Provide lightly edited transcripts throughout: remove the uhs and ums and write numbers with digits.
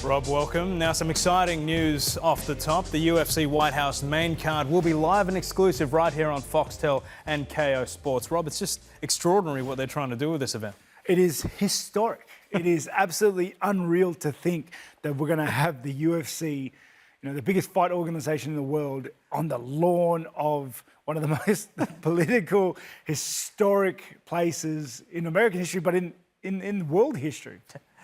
Rob, welcome. Now some exciting news off the top. The UFC White House main card will be live and exclusive right here on Foxtel and KO Sports. Rob, it's just extraordinary what they're trying to do with this event. It is historic. It is absolutely unreal to think that we're going to have the UFC, the biggest fight organization in the world, on the lawn of one of the most political, historic places in American history, but in world history.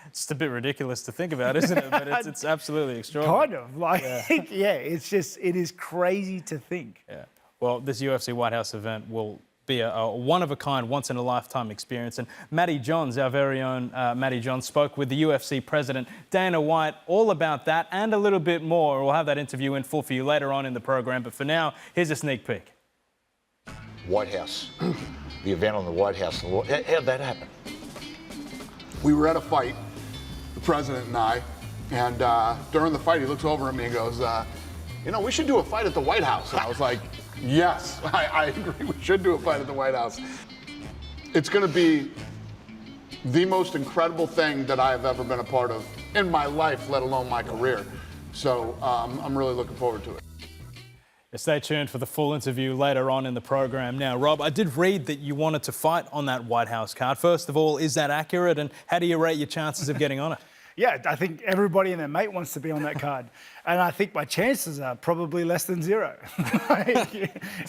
It's a bit ridiculous to think about, isn't it? But it's absolutely extraordinary. Kind of. It is crazy to think. Yeah. Well, this UFC White House event will be a one-of-a-kind, once-in-a-lifetime experience. And Matty Johns, our very own Matty Johns, spoke with the UFC president, Dana White, all about that and a little bit more. We'll have that interview in full for you later on in the program. But for now, here's a sneak peek. White House, the event on the White House. How did that happen? We were at a fight, the president and I, and during the fight, he looks over at me and goes, we should do a fight at the White House. And I was like, yes, I agree, we should do a fight at the White House. It's going to be the most incredible thing that I have ever been a part of in my life, let alone my career. So I'm really looking forward to it. Stay tuned for the full interview later on in the program. Now, Rob, I did read that you wanted to fight on that White House card. First of all, is that accurate? And how do you rate your chances of getting on it? Yeah, I think everybody and their mate wants to be on that card. And I think my chances are probably less than zero.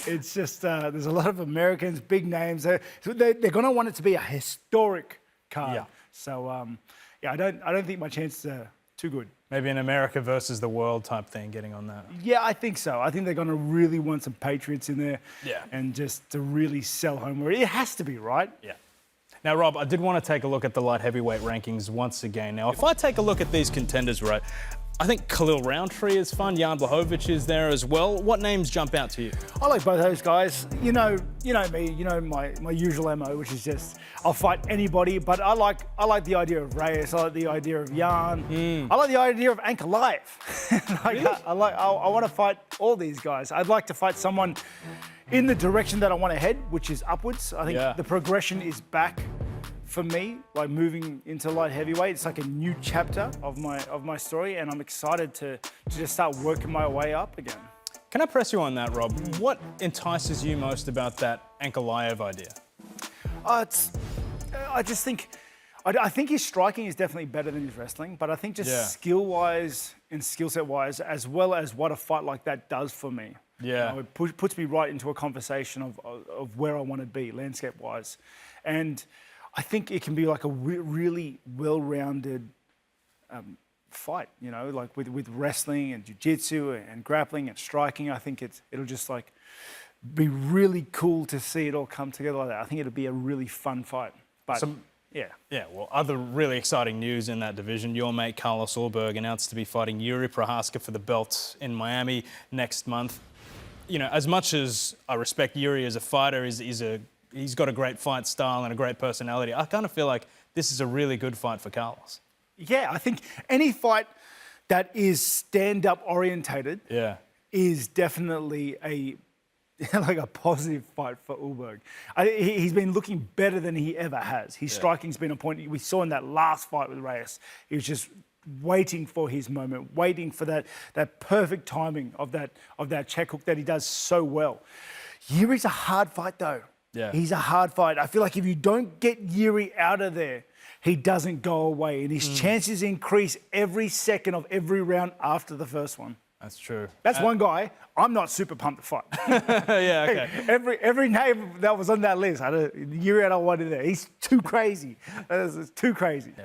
It's just, there's a lot of Americans, big names. They're going to want it to be a historic card. Yeah. So, I don't think my chances are too good. Maybe an America versus the world type thing, getting on that. Yeah, I think so. I think they're going to really want some patriots in there. Yeah. And just to really sell home where it has to be, right? Yeah. Now, Rob, I did want to take a look at the light heavyweight rankings once again. Now, if I take a look at these contenders, right, I think Khalil Roundtree is fun. Jan Blachowicz is there as well. What names jump out to you? I like both those guys. You know me. You know my usual MO, which is just I'll fight anybody. But I like the idea of Reyes. I like the idea of Jan. I like the idea of Ankalaev. Really? I want to fight all these guys. I'd like to fight someone in the direction that I want to head, which is upwards. I think the progression is back for me, like moving into light heavyweight. It's like a new chapter of my story, and I'm excited to just start working my way up again. Can I press you on that, Rob? What entices you most about that Ankalaev idea? I just think, I think his striking is definitely better than his wrestling, but I think just skill-wise and skill set-wise, as well as what a fight like that does for me. Yeah. It puts me right into a conversation of where I want to be, landscape-wise. And I think it can be like a really well-rounded fight, like with wrestling and jiu-jitsu and grappling and striking. I think it'll just like be really cool to see it all come together like that. I think it'll be a really fun fight. But yeah, well, other really exciting news in that division. Your mate Carlos Ulberg announced to be fighting Yuri Prohaska for the belt in Miami next month. As much as I respect Yuri as a fighter, he's got a great fight style and a great personality. I kind of feel like this is a really good fight for Carlos. Yeah, I think any fight that is stand-up orientated is definitely a positive fight for Ulberg. He's been looking better than he ever has. His striking's been on point. We saw in that last fight with Reyes, he was just waiting for his moment, waiting for that perfect timing of that check hook that he does so well. Yuri's a hard fight though. Yeah. He's a hard fight. I feel like if you don't get Yuri out of there, he doesn't go away, and his chances increase every second of every round after the first one. That's true. That's one guy I'm not super pumped to fight. Yeah, okay. Every name that was on that list, Yuri, I don't want it there. He's too crazy. It's too crazy. Yeah.